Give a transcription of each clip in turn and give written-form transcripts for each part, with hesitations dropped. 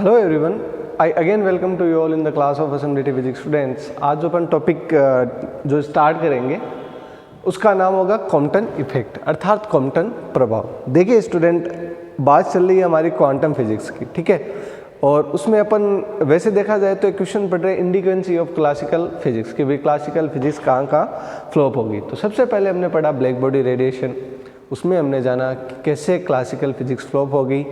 Hello everyone, I again welcome to you all in the class of SMDT physics students. आज जो अपन topic जो start करेंगे उसका नाम होगा कॉम्पटन इफेक्ट अर्थात कॉम्पटन प्रभाव। देखिए स्टूडेंट, बात चल रही है हमारी क्वांटम फिजिक्स की, ठीक है, और उसमें अपन वैसे देखा जाए तो एक क्वेश्चन पढ़ रहे हैं इंडिकेंसी ऑफ क्लासिकल फिजिक्स कि भाई क्लासिकल फिजिक्स कहाँ कहाँ फ्लॉप होगी। तो सबसे पहले हमने पढ़ा ब्लैक बॉडी रेडिएशन, उसमें हमने जाना कि कैसे क्लासिकल फिजिक्स फ्लॉप होगी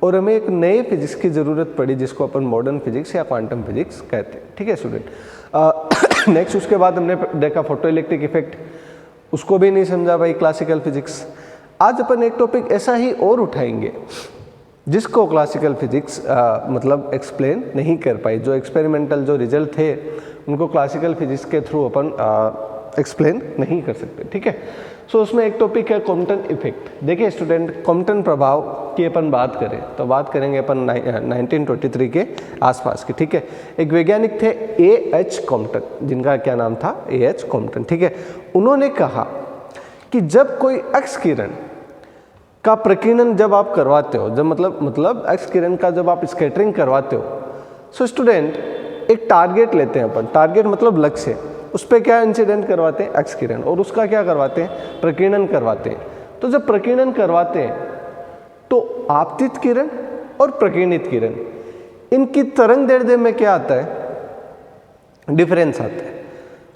और हमें एक नए फिजिक्स की ज़रूरत पड़ी जिसको अपन मॉडर्न फिजिक्स या क्वांटम फिजिक्स कहते हैं, ठीक है स्टूडेंट। नेक्स्ट उसके बाद हमने देखा फोटो इलेक्ट्रिक इफेक्ट, उसको भी नहीं समझा भाई क्लासिकल फिजिक्स। आज अपन एक टॉपिक ऐसा ही और उठाएंगे जिसको क्लासिकल फिजिक्स मतलब एक्सप्लेन नहीं कर पाई, जो एक्सपेरिमेंटल जो रिजल्ट थे उनको क्लासिकल फिजिक्स के थ्रू अपन एक्सप्लेन नहीं कर सकते, ठीक है। सो उसमें एक टॉपिक है कॉम्पटन इफेक्ट। देखिए स्टूडेंट, कॉम्पटन प्रभाव की अपन बात करें तो बात करेंगे अपन 1923 के आसपास की, ठीक है। एक वैज्ञानिक थे A.H. कॉम्पटन, जिनका क्या नाम था, A.H. कॉम्पटन, ठीक है। उन्होंने कहा कि जब कोई एक्स किरण का प्रकीर्णन जब आप करवाते हो, जब मतलब एक्स किरण का जब आप स्कैटरिंग करवाते हो, सो स्टूडेंट एक टारगेट लेते हैं अपन, टारगेट मतलब लक्ष्य, उस पर क्या इंसिडेंट करवाते हैं, एक्स किरण, और उसका क्या करवाते हैं, प्रकीर्णन करवाते हैं। तो जब प्रकीर्णन करवाते हैं तो आपतित किरण और प्रकीर्णित किरण, इनकी तरंग दैर्ध्य में क्या आता है, डिफरेंस आता है।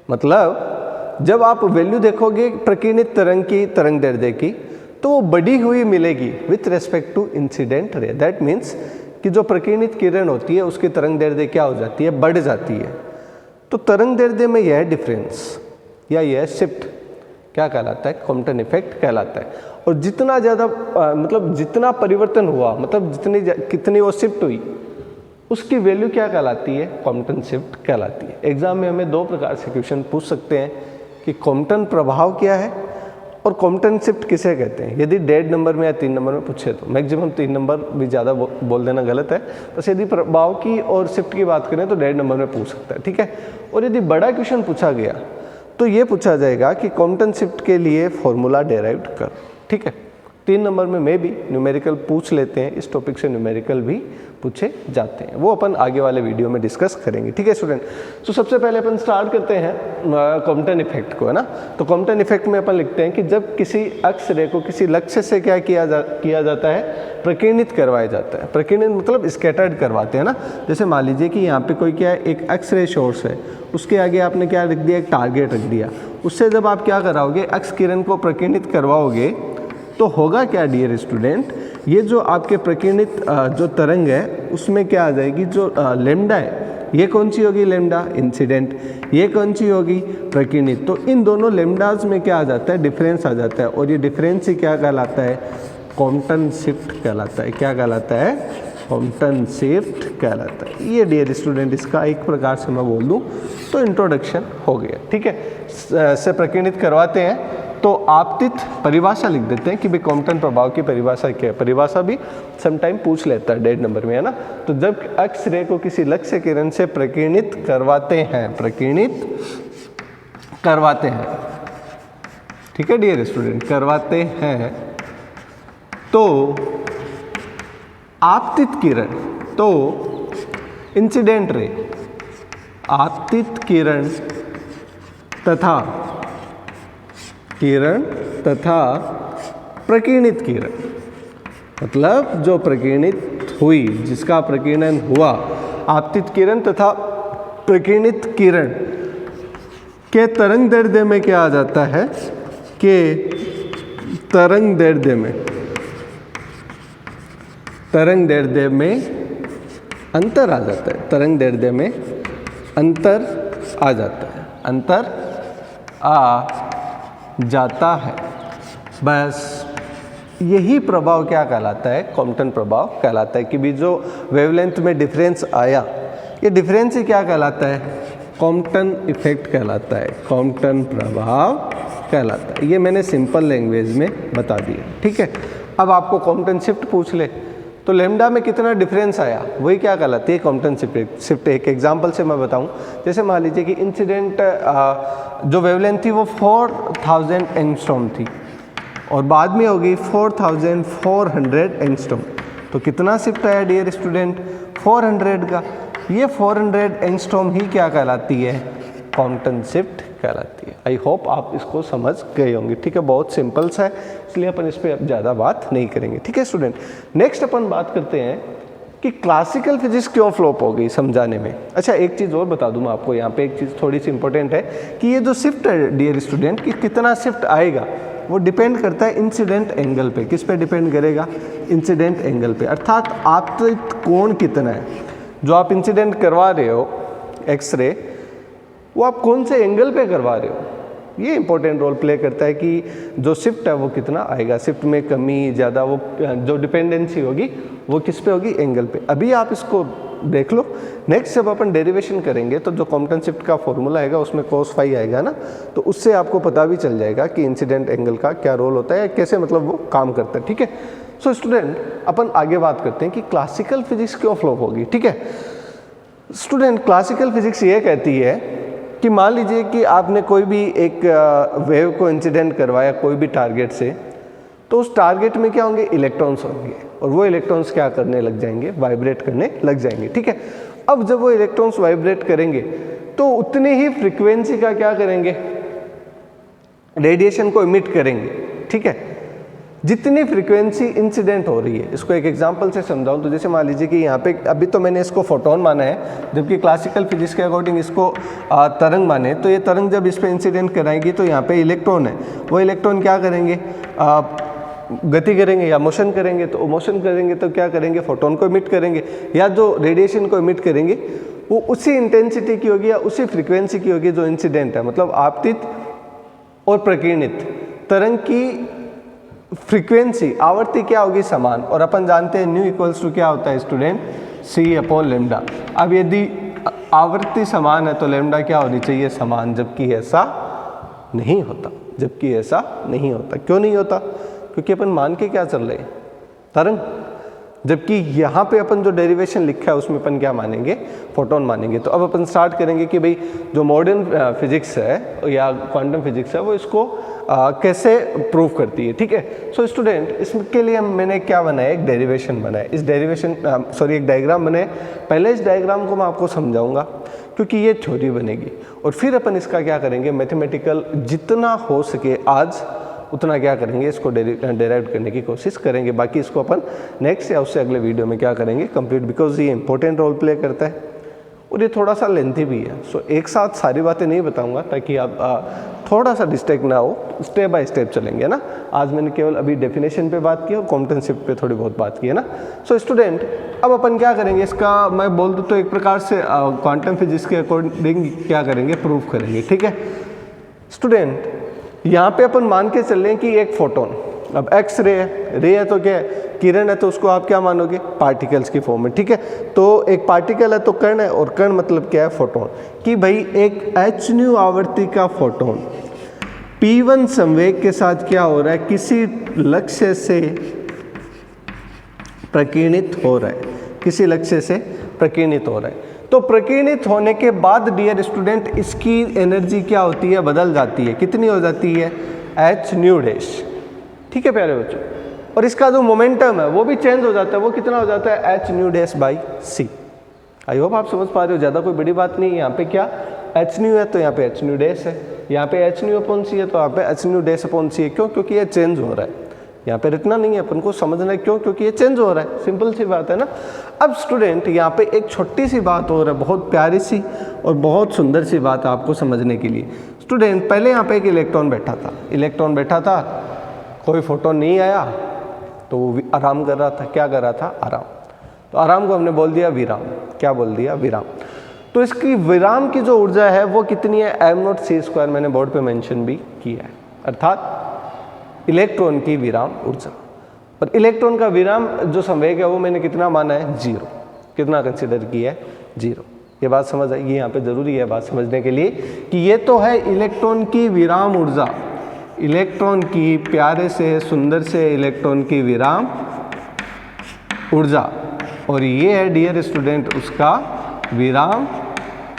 मतलब जब आप वैल्यू देखोगे प्रकीर्णित तरंग की, तरंग दैर्ध्य की, तो वो बढ़ी हुई मिलेगी with respect to incident ray. That means कि जो प्रकीर्णित किरण होती है उसकी तरंग दैर्ध्य क्या हो जाती है, बढ़ जाती है। तो तरंग दैर्ध्य में यह डिफरेंस या यह शिफ्ट क्या कहलाता है, कॉम्पटन इफेक्ट कहलाता है। और जितना ज़्यादा मतलब जितना परिवर्तन हुआ, मतलब कितनी वो शिफ्ट हुई, उसकी वैल्यू क्या कहलाती है, कॉम्पटन शिफ्ट कहलाती है। एग्जाम में हमें दो प्रकार से क्वेश्चन पूछ सकते हैं कि कॉम्पटन प्रभाव क्या है और कॉम्पटन शिफ्ट किसे कहते हैं। यदि 1.5 नंबर में या 3 नंबर में पूछे तो मैक्सिमम 3 नंबर भी ज़्यादा बोल देना गलत है, बस यदि प्रभाव की और शिफ्ट की बात करें तो 1.5 नंबर में पूछ सकता है, ठीक है। और यदि बड़ा क्वेश्चन पूछा गया तो ये पूछा जाएगा कि कॉम्पटन शिफ्ट के लिए फॉर्मूला डेराइव्ड कर, ठीक है। 3 नंबर में भी न्यूमेरिकल पूछ लेते हैं, इस टॉपिक से न्यूमेरिकल भी पूछे जाते हैं, वो अपन आगे वाले वीडियो में डिस्कस करेंगे, ठीक है स्टूडेंट। तो सबसे पहले अपन स्टार्ट करते हैं कॉम्पटन इफेक्ट को, है ना। तो कॉम्पटन इफेक्ट में अपन लिखते हैं कि जब किसी अक्ष रे को किसी लक्ष्य से क्या किया जाता है, प्रकीर्णित करवाया जाता है। प्रकीर्णित मतलब स्कैटर्ड करवाते हैं ना। जैसे मान लीजिए कि यहाँ पे कोई क्या है, एक एक्स रे सोर्स है, उसके आगे आपने क्या रख दिया, एक टारगेट रख दिया। उससे जब आप क्या कराओगे, एक्स किरण को प्रकीर्णित करवाओगे तो होगा क्या डियर स्टूडेंट, ये जो आपके प्रकीर्णित जो तरंग है उसमें क्या आ जाएगी, जो लेमडा है, ये कौन सी होगी, लेमडा इंसिडेंट, ये कौन सी होगी, प्रकीर्णित। तो इन दोनों लेमडाज में क्या आ जाता है, डिफरेंस आ जाता है, और ये डिफरेंस ही क्या कहलाता है, कॉम्पटन शिफ्ट कहलाता है। क्या कहलाता है, कॉम्पटन शिफ्ट कहलाता है। ये डियर स्टूडेंट इसका एक प्रकार से मैं बोल दूं तो इंट्रोडक्शन हो गया, ठीक है। से प्रकीर्णित करवाते हैं तो आपतित परिभाषा लिख देते हैं कि भाई कॉम्पटन प्रभाव की परिभाषा क्या है। परिभाषा भी समटाइम पूछ लेता है 1.5 नंबर में, है ना। तो जब एक्स रे को किसी लक्ष्य किरण से प्रकीर्णित करवाते हैं, प्रकीर्णित करवाते हैं, ठीक है डियर स्टूडेंट, करवाते हैं, तो आपतित किरण, तो इंसिडेंट रे, आपतित किरण तथा प्रकीर्णित किरण, मतलब जो प्रकीर्णित हुई, जिसका प्रकीर्णन हुआ, आपतित किरण तथा प्रकीर्णित किरण के तरंग दैर्ध्य में क्या आ जाता है, कि तरंग दैर्ध्य में अंतर आ जाता है, तरंग दैर्ध्य में अंतर आ जाता है, अंतर आ जाता है। बस यही प्रभाव क्या कहलाता है, कॉम्पटन प्रभाव कहलाता है। कि भी जो वेवलेंथ में डिफरेंस आया, ये डिफरेंस ही क्या कहलाता है, कॉम्पटन इफेक्ट कहलाता है, कॉम्पटन प्रभाव कहलाता है। ये मैंने सिंपल लैंग्वेज में बता दिया, ठीक है। अब आपको कॉम्पटन शिफ्ट पूछ ले तो लेमडा में कितना डिफरेंस आया, वही क्या कहलाती है, कॉम्पटन शिफ्ट। एक एग्जांपल से मैं बताऊं, जैसे मान लीजिए कि इंसिडेंट जो वेवलेंथ थी वो 4000 एंगस्ट्रॉम थी और बाद में होगी 4400 एंगस्ट्रॉम, तो कितना शिफ्ट आया डियर स्टूडेंट, 400 का। ये 400 एंगस्ट्रॉम ही क्या कहलाती है, कॉम्पटन शिफ्ट कहलाती है। आई होप आप इसको समझ गए होंगे, ठीक है। बहुत सिंपल सा है, इसलिए अपन इस पर ज़्यादा बात नहीं करेंगे, ठीक है स्टूडेंट। नेक्स्ट अपन बात करते हैं कि क्लासिकल फिजिक्स क्यों फ्लॉप हो गई समझाने में। अच्छा, एक चीज़ और बता दूं मैं आपको, यहाँ पे एक चीज़ थोड़ी सी इंपॉर्टेंट है कि ये जो शिफ्ट है डियर स्टूडेंट कि कितना शिफ्ट आएगा वो डिपेंड करता है इंसिडेंट एंगल पे। किस पे डिपेंड करेगा, इंसिडेंट एंगल पे। अर्थात आपतित कोण कितना है, जो आप इंसिडेंट करवा रहे हो एक्सरे, वो आप कौन से एंगल पे करवा रहे हो, ये इंपॉर्टेंट रोल प्ले करता है कि जो शिफ्ट है वो कितना आएगा। शिफ्ट में कमी ज़्यादा, वो जो डिपेंडेंसी होगी वो किस पे होगी, एंगल पे। अभी आप इसको देख लो। नेक्स्ट जब अपन डेरिवेशन करेंगे तो जो कॉम्पटन शिफ्ट का फॉर्मूला आएगा उसमें cos फाई आएगा ना, तो उससे आपको पता भी चल जाएगा कि इंसिडेंट एंगल का क्या रोल होता है, कैसे मतलब वो काम करता है, ठीक है। सो स्टूडेंट अपन आगे बात करते हैं कि क्लासिकल फिजिक्स क्यों फ्लॉप होगी, ठीक है स्टूडेंट। क्लासिकल फिजिक्स ये कहती है कि मान लीजिए कि आपने कोई भी एक वेव को इंसिडेंट करवाया कोई भी टारगेट से, तो उस टारगेट में क्या होंगे, इलेक्ट्रॉन्स होंगे, और वो इलेक्ट्रॉन्स क्या करने लग जाएंगे, वाइब्रेट करने लग जाएंगे, ठीक है। अब जब वो इलेक्ट्रॉन्स वाइब्रेट करेंगे तो उतनी ही फ्रीक्वेंसी का क्या करेंगे, रेडिएशन को इमिट करेंगे, ठीक है, जितनी फ्रीक्वेंसी इंसिडेंट हो रही है। इसको एक एग्जांपल से समझाऊं तो जैसे मान लीजिए कि यहाँ पे अभी तो मैंने इसको फोटोन माना है, जबकि क्लासिकल फिजिक्स के अकॉर्डिंग इसको तरंग माने। तो ये तरंग जब इस पे इंसिडेंट कराएंगी तो यहाँ पे इलेक्ट्रॉन है, वो इलेक्ट्रॉन क्या करेंगे, गति करेंगे या मोशन करेंगे। तो मोशन करेंगे तो क्या करेंगे, फोटोन को इमिट करेंगे, या जो रेडिएशन को इमिट करेंगे वो उसी इंटेंसिटी की होगी या उसी फ्रीक्वेंसी की होगी जो इंसिडेंट है। मतलब आपतित और प्रकीर्णित तरंग की फ्रीक्वेंसी, आवर्ती क्या होगी, समान। और अपन जानते हैं न्यू इक्वल्स टू क्या होता है स्टूडेंट, सी अपॉन लेमडा। अब यदि आवर्ती समान है तो लेमडा क्या होनी चाहिए, समान, जबकि ऐसा नहीं होता, जबकि ऐसा नहीं होता। क्यों नहीं होता, क्योंकि अपन मान के क्या चल रहे हैं, तरंग, जबकि यहाँ पे अपन जो डेरिवेशन लिखा है उसमें अपन क्या मानेंगे, फोटोन मानेंगे। तो अब अपन स्टार्ट करेंगे कि भाई जो मॉडर्न फिजिक्स है या क्वांटम फिजिक्स है वो इसको कैसे प्रूव करती है, ठीक है। सो स्टूडेंट इसके लिए मैंने क्या बनाया, एक डेरिवेशन बनाया, इस डेरिवेशन एक डायग्राम बनाए। पहले इस डायग्राम को मैं आपको समझाऊंगा क्योंकि ये थ्योरी बनेगी, और फिर अपन इसका क्या करेंगे, मैथमेटिकल जितना हो सके आज उतना क्या करेंगे, इसको डेराइव करने की कोशिश करेंगे। बाकी इसको अपन नेक्स्ट या उससे अगले वीडियो में क्या करेंगे, कंप्लीट, बिकॉज ये इंपॉर्टेंट रोल प्ले करता है और ये थोड़ा सा लेंथी भी है। सो एक साथ सारी बातें नहीं बताऊंगा ताकि आप थोड़ा सा डिस्ट्रैक्ट ना हो, स्टेप बाय स्टेप चलेंगे ना। आज मैंने केवल अभी डेफिनेशन पे बात की और कॉम्पटन शिफ्ट पे थोड़ी बहुत बात की है ना। सो स्टूडेंट अब अपन क्या करेंगे, इसका मैं बोल दूँ तो एक प्रकार से क्वांटम फिजिक्स के अकॉर्डिंग क्या करेंगे, प्रूव करेंगे, ठीक है स्टूडेंट। यहाँ पे अपन मान के चल रहे हैं कि एक फोटोन, अब एक्स रे है, रे है तो क्या है, किरण है, तो उसको आप क्या मानोगे, पार्टिकल्स की फॉर्म में, ठीक है। तो एक पार्टिकल है तो कण है, और कण मतलब क्या है, फोटोन। कि भाई एक h न्यू आवर्ती का फोटोन p1 संवेग के साथ क्या हो रहा है, किसी लक्ष्य से प्रकीर्णित हो रहा है, किसी लक्ष्य से प्रकीर्णित हो रहा है। तो प्रकीर्णित होने के बाद डियर स्टूडेंट इसकी एनर्जी क्या होती है, बदल जाती है। कितनी हो जाती है, h न्यू डैश, ठीक है प्यारे बच्चों। और इसका जो मोमेंटम है वो भी चेंज हो जाता है, वो कितना हो जाता है, h nu dash by c। I hope आप समझ पा रहे हो, ज़्यादा कोई बड़ी बात नहीं है। यहाँ पे क्या h न्यू है तो यहाँ पे h न्यू डैश है, यहाँ पे h न्यू अपॉन c है तो यहाँ पे h nu dash upon c है। क्यों, क्योंकि ये चेंज हो रहा है, यहाँ पे रटना नहीं है, अपन को समझना है क्यों, क्योंकि ये चेंज हो रहा है, सिंपल सी बात है ना। अब स्टूडेंट यहाँ पे एक छोटी सी बात हो रहा है, बहुत प्यारी सी और बहुत सुंदर सी बात आपको समझने के लिए। स्टूडेंट पहले यहाँ पे एक इलेक्ट्रॉन बैठा था, इलेक्ट्रॉन बैठा था, कोई फोटोन नहीं आया तो वो आराम कर रहा था। क्या कर रहा था, आराम। तो आराम को हमने बोल दिया विराम। क्या बोल दिया, विराम। तो इसकी विराम की जो ऊर्जा है वो कितनी है, m0c², मैंने बोर्ड पे मेंशन भी किया है, अर्थात इलेक्ट्रॉन की विराम ऊर्जा। और इलेक्ट्रॉन का विराम जो संवेग है वो मैंने कितना माना है, 0। कितना कंसिडर किया है, 0। ये बात समझ आएगी, यहाँ पे जरूरी है बात समझने के लिए कि ये तो है इलेक्ट्रॉन की विराम ऊर्जा, इलेक्ट्रॉन की, प्यारे से सुंदर से इलेक्ट्रॉन की विराम ऊर्जा, और ये है डियर स्टूडेंट उसका विराम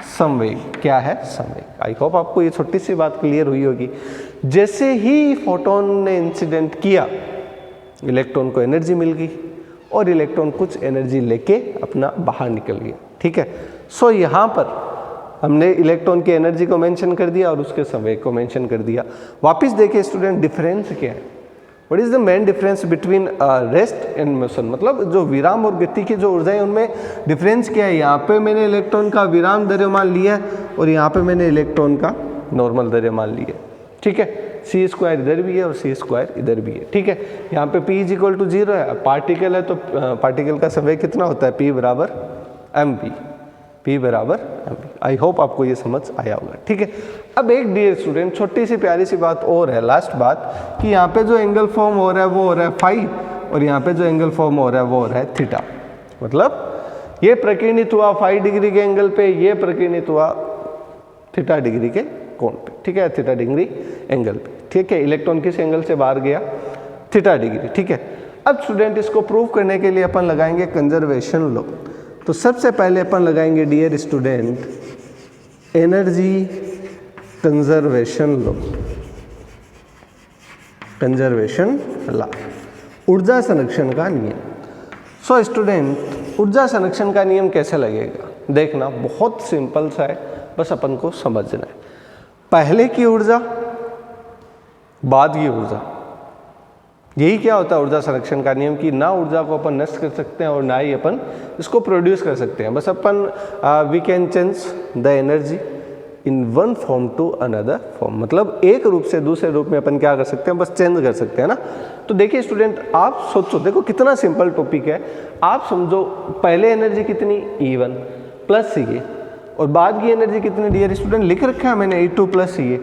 संवेग। क्या है, संवेग। आई होप आपको ये छोटी सी बात क्लियर हुई होगी। जैसे ही फोटोन ने इंसिडेंट किया, इलेक्ट्रॉन को एनर्जी मिल गई और इलेक्ट्रॉन कुछ एनर्जी लेके अपना बाहर निकल गया, ठीक है। सो यहाँ पर हमने इलेक्ट्रॉन की एनर्जी को मेंशन कर दिया और उसके संवेग को मेंशन कर दिया। वापस देखिए स्टूडेंट, डिफरेंस क्या है, what is the main difference between rest and motion, मतलब जो विराम और गति की जो ऊर्जा है उनमें डिफरेंस क्या है। यहाँ पे मैंने इलेक्ट्रॉन का विराम द्रव्यमान लिया है और यहाँ पे मैंने इलेक्ट्रॉन का नॉर्मल द्रव्यमान लिया है, ठीक है। c स्क्वायर इधर भी है और c स्क्वायर इधर भी है, ठीक है। यहाँ पे p इज इक्वल टू 0 है, पार्टिकल है तो पार्टिकल का संवेग कितना होता है, p बराबर mv, p बराबर mv। आई होप आपको ये समझ आया होगा, ठीक है। अब एक डियर स्टूडेंट छोटी सी प्यारी सी बात और है, लास्ट बात, कि यहाँ पे जो एंगल फॉर्म हो रहा है वो हो रहा है फाई और यहाँ पे जो एंगल फॉर्म हो रहा है वो हो रहा है थीटा। मतलब ये प्रकीर्णित हुआ 5 डिग्री के एंगल पे, ये प्रकीर्णित हुआ थीटा डिग्री के कोण पे, ठीक है, थीटा डिग्री एंगल पे, ठीक है। इलेक्ट्रॉन किस एंगल से बाहर गया, थीटा डिग्री, ठीक है। अब स्टूडेंट इसको प्रूव करने के लिए अपन लगाएंगे कंजर्वेशन लॉ। तो सबसे पहले अपन लगाएंगे dear student energy conservation law, conservation law, ऊर्जा संरक्षण का नियम। सो स्टूडेंट ऊर्जा संरक्षण का नियम कैसे लगेगा, देखना बहुत सिंपल सा है, बस अपन को समझना है। पहले की ऊर्जा बाद की ऊर्जा, यही क्या होता है ऊर्जा संरक्षण का नियम, कि ना ऊर्जा को अपन नष्ट कर सकते हैं और ना ही अपन इसको प्रोड्यूस कर सकते हैं। बस अपन we can change the energy in one form to another form, मतलब एक रूप से दूसरे रूप में अपन क्या कर सकते हैं, बस चेंज कर सकते हैं ना। तो देखिए स्टूडेंट, आप सोचो, देखो कितना सिंपल टॉपिक है। आप समझो पहले एनर्जी कितनी E1 प्लस ये, और बाद की एनर्जी कितनी डियर स्टूडेंट लिख रखा है मैंने E2 प्लस ये,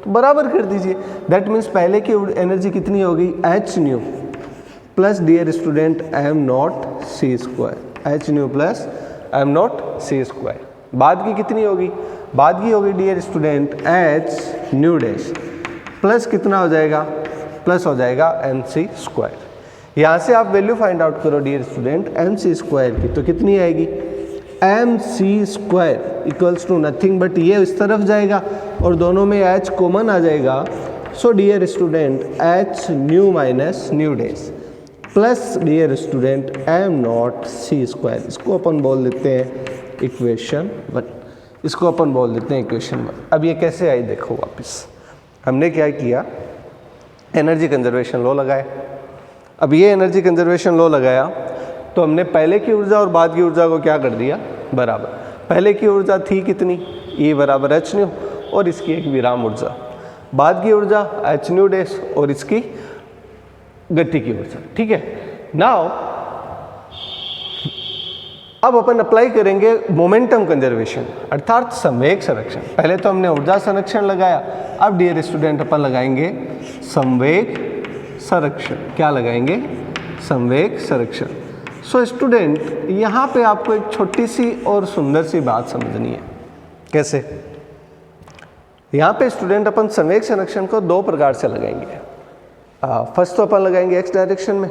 तो बराबर कर दीजिए। दैट मीन्स पहले की एनर्जी कितनी होगी, h nu plus dear student m naught c square, h nu plus m naught c square. बाद की कितनी होगी, बाद की होगी dear student h nu dash plus कितना हो जाएगा, प्लस हो जाएगा mc स्क्वायर। यहाँ से आप वैल्यू फाइंड आउट करो डियर स्टूडेंट mc स्क्वायर की, तो कितनी आएगी, mc square equals to nothing but ये इस तरफ जाएगा और दोनों में h कॉमन आ जाएगा। So dear student h nu minus nu dash plus dear student m naught c square, इसको अपन बोल देते हैं इक्वेशन 1, इसको अपन बोल देते हैं इक्वेशन 1। अब ये कैसे आई देखो, वापस हमने क्या किया, एनर्जी कंजर्वेशन लॉ लगाया। अब ये एनर्जी कंजर्वेशन लॉ लगाया तो हमने पहले की ऊर्जा और बाद की ऊर्जा को क्या कर दिया, बराबर। पहले की ऊर्जा थी कितनी, E बराबर h न्यू और इसकी एक विराम ऊर्जा, बाद की ऊर्जा h न्यू डैश और इसकी गति की ऊर्जा, ठीक है। नाउ अब अपन अप्लाई करेंगे मोमेंटम कंजर्वेशन अर्थात संवेग संरक्षण। पहले तो हमने ऊर्जा संरक्षण लगाया, अब डियर स्टूडेंट अपन लगाएंगे संवेग संरक्षण। क्या लगाएंगे, संवेग संरक्षण। सो स्टूडेंट यहाँ पे आपको एक छोटी सी और सुंदर सी बात समझनी है। कैसे, यहाँ पे स्टूडेंट अपन संवेग संरक्षण को दो प्रकार से लगाएंगे। फर्स्ट तो अपन लगाएंगे x डायरेक्शन में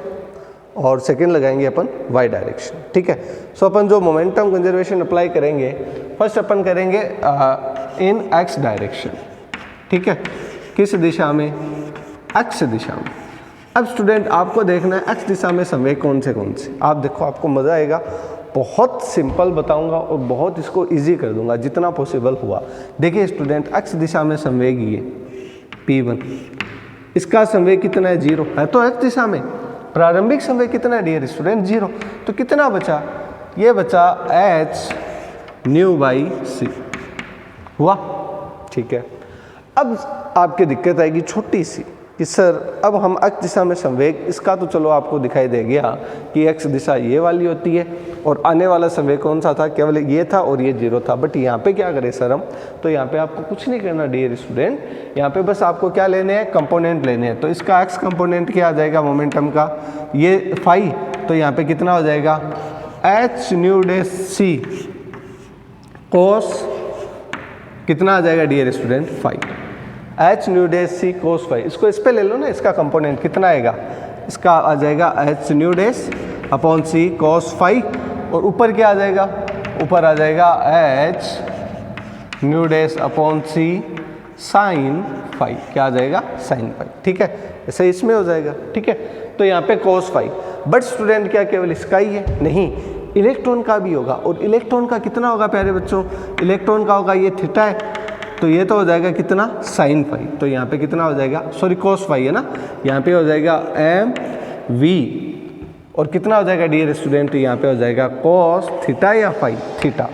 और सेकंड लगाएंगे अपन y डायरेक्शन, ठीक है। सो अपन जो मोमेंटम कंजर्वेशन अप्लाई करेंगे, फर्स्ट अपन करेंगे इन x डायरेक्शन, ठीक है। किस दिशा में, x दिशा में। अब स्टूडेंट आपको देखना है x दिशा में संवेग कौन से, आप देखो आपको मज़ा आएगा। बहुत सिंपल बताऊंगा और बहुत इसको इजी कर दूंगा जितना पॉसिबल हुआ। देखिए स्टूडेंट, x दिशा में संवेग ये p1, इसका संवेग कितना है, 0 है। तो x दिशा में प्रारंभिक संवेग कितना है डियर स्टूडेंट, 0। तो कितना बचा, ये बचा h न्यू बाई c हुआ, ठीक है। अब आपकी दिक्कत आएगी छोटी सी कि सर अब हम x दिशा में संवेग, इसका तो चलो आपको दिखाई दे गया कि x दिशा ये वाली होती है और आने वाला संवेग कौन सा था, केवल ये था और ये 0 था। बट यहाँ पे क्या करें सर हम, तो यहाँ पे आपको कुछ नहीं करना डियर स्टूडेंट, यहाँ पे बस आपको क्या लेने हैं, कंपोनेंट लेने हैं। तो इसका x कंपोनेंट क्या आ जाएगा मोमेंटम का, ये फाई, तो यहाँ पे कितना हो जाएगा h nu dash c cos कितना आ जाएगा dear student, phi, h nu dash c cos phi. इसको इस पे ले लो ना, इसका कंपोनेंट कितना आएगा, इसका आ जाएगा h nu dash upon c cos phi, और ऊपर क्या आ जाएगा, ऊपर आ जाएगा h nu dash upon c sine phi, क्या आ जाएगा, साइन फाई, ठीक है। ऐसे इसमें हो जाएगा, ठीक है। तो यहाँ पे cos फाई। बट स्टूडेंट क्या केवल इसका ही है? नहीं, इलेक्ट्रॉन का भी होगा। और इलेक्ट्रॉन का कितना होगा प्यारे बच्चों? इलेक्ट्रॉन का होगा ये थीटा है, तो ये तो हो जाएगा कितना? Sine phi. तो यहाँ पे कितना हो जाएगा? सॉरी cos फाई है ना, यहाँ पे हो जाएगा mv और कितना हो जाएगा डियर स्टूडेंट? यहाँ पे हो जाएगा cos थीटा या फाई? थीटा।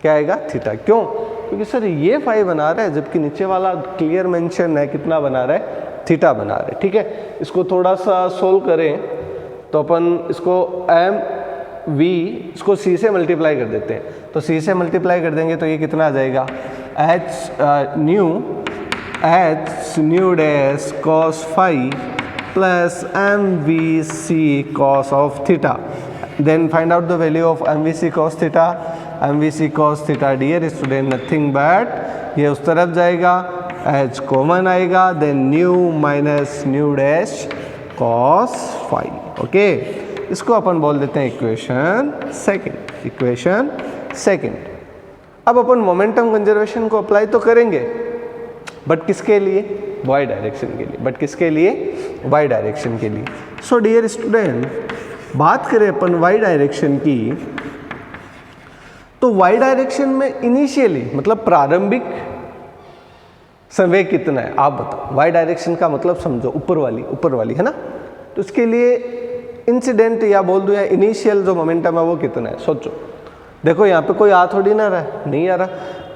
क्या आएगा? थीटा। क्यों? क्योंकि सर ये फाई बना रहा है जबकि नीचे वाला क्लियर मेंशन है कितना बना रहा है? थीटा बना रहा है। ठीक है, इसको थोड़ा सा सोल्व करें तो अपन इसको mv इसको c से मल्टीप्लाई कर देते हैं। तो c से मल्टीप्लाई कर देंगे तो ये कितना आ जाएगा? h nu dash cos phi plus mvc cos of theta. Then find out the value of mvc cos theta. mvc cos theta dear student nothing but ये उस तरफ जाएगा, h कॉमन आएगा, then nu minus nu dash cos phi. Okay, इसको अपन बोल देते हैं इक्वेशन सेकंड। Equation second. अब अपन मोमेंटम कंजर्वेशन को अप्लाई तो करेंगे, बट किसके लिए? वाई डायरेक्शन के लिए। बट किसके लिए? वाई डायरेक्शन के लिए। सो डियर स्टूडेंट, बात करें अपन वाई डायरेक्शन की, तो वाई डायरेक्शन में इनिशियली मतलब प्रारंभिक संवेग कितना है? आप बताओ। वाई डायरेक्शन का मतलब समझो ऊपर वाली है ना, तो उसके लिए इंसिडेंट या बोल दो या इनिशियल जो मोमेंटम है वो कितना है? सोचो। देखो यहाँ पे कोई आ थोड़ी ना रहा है, नहीं आ रहा।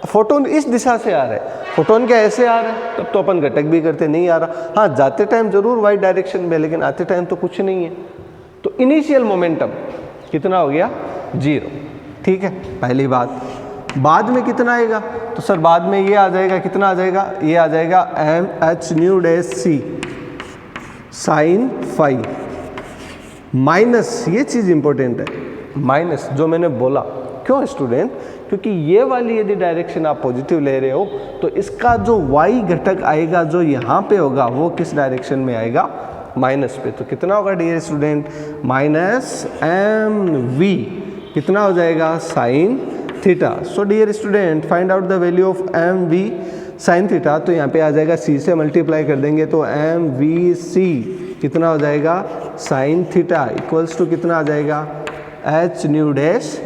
फोटोन इस दिशा से आ रहा है, फोटोन क्या ऐसे आ रहा है? तब तो अपन घटक भी करते, नहीं आ रहा। हाँ, जाते टाइम जरूर वाई डायरेक्शन में, लेकिन आते टाइम तो कुछ नहीं है। तो इनिशियल मोमेंटम कितना हो गया? 0। ठीक है, पहली बात। बाद में कितना आएगा? तो सर बाद में ये आ जाएगा, कितना आ जाएगा? ये आ जाएगा mh nu dash c sine phi minus, ये चीज़ इंपॉर्टेंट है, माइनस जो मैंने बोला। क्यों स्टूडेंट? क्योंकि ये वाली यदि डायरेक्शन आप पॉजिटिव ले रहे हो तो इसका जो y घटक आएगा जो यहाँ पे होगा वो किस डायरेक्शन में आएगा? माइनस पे। तो कितना होगा डियर स्टूडेंट? माइनस mv कितना हो जाएगा? Sine theta. So dear student, find out the value of mv sine theta. तो यहाँ पे आ जाएगा c से मल्टीप्लाई कर देंगे तो mvc कितना हो जाएगा? साइन थीटा इक्वल्स टू कितना आ जाएगा? h nu dash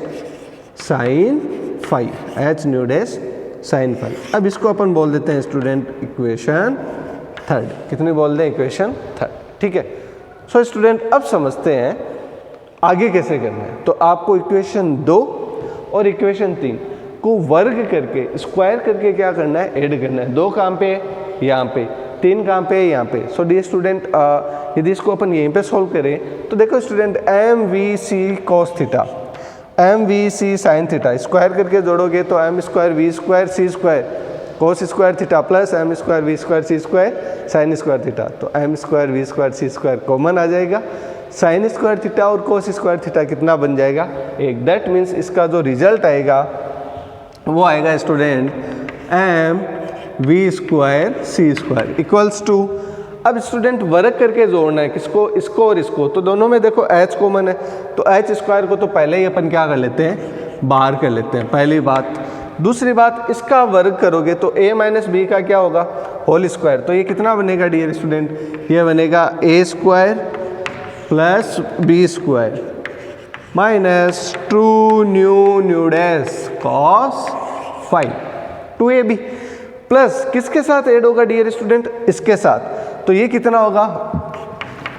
sine phi, h nu dash sine phi. अब इसको अपन बोल देते हैं स्टूडेंट इक्वेशन थर्ड। कितनी बोल दें? Equation third. ठीक है। सो स्टूडेंट अब समझते हैं आगे कैसे करना है। तो आपको इक्वेशन 2 और इक्वेशन 3 को वर्ग करके स्क्वायर करके क्या करना है? ऐड करना है। 2 कहाँ पे? यहाँ पे। 3 कहाँ पे? यहाँ पे। सो डियर स्टूडेंट, यदि इसको अपन यहीं पे सॉल्व करें तो देखो student, mvc cos theta mvc sine theta square करके जोड़ोगे तो m square v square c square cos square theta plus m square v square c square sine square theta. तो m square v square c square common आ जाएगा, sine square theta और cos square theta कितना बन जाएगा? 1। That means इसका जो result आएगा वो आएगा student m v square c square equals to. अब स्टूडेंट वर्ग करके जोड़ना है किसको? इसको और इसको। तो दोनों में देखो h कॉमन है, तो h स्क्वायर को तो पहले ही अपन क्या कर लेते हैं? बाहर कर लेते हैं, पहली बात। दूसरी बात, इसका वर्ग करोगे तो a माइनस बी का क्या होगा? Whole square. तो ये कितना बनेगा डियर स्टूडेंट? ये बनेगा a square plus b square minus 2 nu dash cos phi 2ab plus किसके साथ ऐड होगा डियर स्टूडेंट? इसके साथ। तो ये कितना होगा?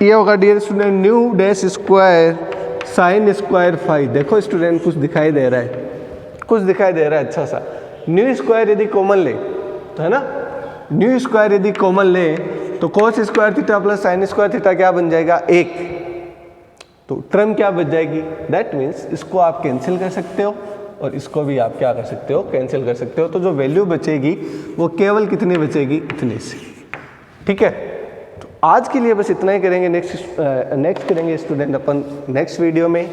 ये होगा dear student nu dash square sine square phi. देखो स्टूडेंट कुछ दिखाई दे रहा है, कुछ दिखाई दे रहा है अच्छा सा। न्यू स्क्वायर यदि कॉमन ले तो है ना, न्यू स्क्वायर यदि कॉमन ले तो cos square theta plus sign square theta क्या बन जाएगा? 1। तो टर्म क्या बच जाएगी? दैट मीन्स इसको आप कैंसिल कर सकते हो और इसको भी आप क्या कर सकते हो? कैंसिल कर सकते हो। तो जो वैल्यू बचेगी वो केवल कितनी बचेगी? इतनी सी। ठीक है, तो आज के लिए बस इतना ही करेंगे। नेक्स्ट करेंगे स्टूडेंट अपन नेक्स्ट वीडियो में।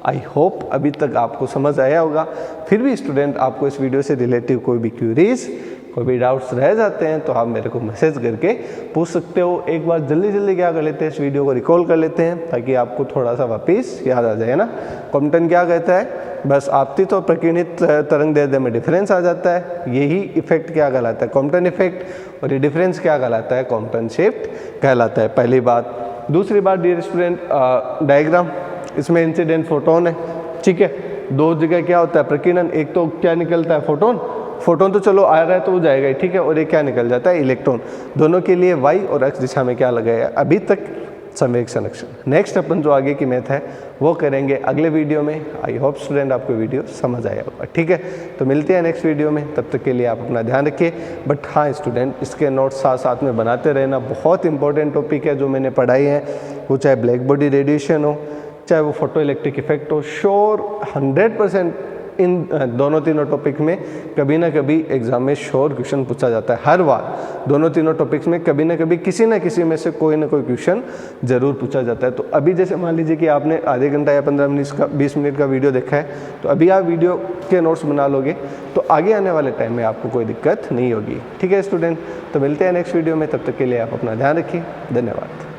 आई होप अभी तक आपको समझ आया होगा। फिर भी स्टूडेंट आपको इस वीडियो से रिलेटिव कोई भी क्यूरीज, कोई भी डाउट्स रह जाते हैं तो आप मेरे को मैसेज करके पूछ सकते हो। एक बार जल्दी क्या कर लेते हैं, इस वीडियो को रिकॉल कर लेते हैं ताकि आपको थोड़ा सा वापिस याद आ जाए ना। कॉम्पटन क्या कहता है? बस आपतित और प्रकीर्णित तरंग दैर्ध्य में डिफरेंस आ जाता है, यही इफेक्ट क्या कहलाता है? Compton effect. और ये डिफरेंस क्या कहलाता है? कॉम्पटन शिफ्ट कहलाता है। पहली बात। दूसरी बात डियर स्टूडेंट, डायग्राम, इसमें इंसिडेंट फोटोन है, ठीक है। दो जगह क्या होता है प्रकीर्णन, एक तो क्या निकलता है फोटोन, फोटोन तो चलो आ रहा है तो वो जाएगा ही, ठीक है, और ये क्या निकल जाता है इलेक्ट्रॉन। दोनों के लिए वाई और एक्स दिशा में क्या लगा है अभी तक, संवेग संरक्षण। नेक्स्ट अपन जो आगे की मैथ है वो करेंगे अगले वीडियो में। आई होप स्टूडेंट आपको वीडियो समझ आया होगा, ठीक है। तो मिलते हैं नेक्स्ट वीडियो में, तब तक के लिए आप अपना ध्यान रखिए। बट हाँ स्टूडेंट, इसके नोट्स साथ साथ में बनाते रहना, बहुत इंपॉर्टेंट टॉपिक है जो मैंने पढ़ाई है, वो चाहे ब्लैक बॉडी रेडिएशन हो, चाहे वो फोटो इलेक्ट्रिक इफेक्ट हो। श्योर 100% इन दोनों तीनों टॉपिक में कभी ना कभी एग्जाम में श्योर क्वेश्चन पूछा जाता है। हर बार दोनों तीनों टॉपिक्स में कभी ना कभी किसी ना किसी में से कोई ना कोई क्वेश्चन जरूर पूछा जाता है। तो अभी जैसे मान लीजिए कि आपने आधे घंटा या 15 मिनट का 20 मिनट का वीडियो देखा है, तो अभी आप वीडियो के नोट्स बना लोगे तो आगे आने वाले टाइम में आपको कोई दिक्कत नहीं होगी, ठीक है स्टूडेंट। तो मिलते हैं नेक्स्ट वीडियो में, तब तक के लिए आप अपना ध्यान रखिए। धन्यवाद।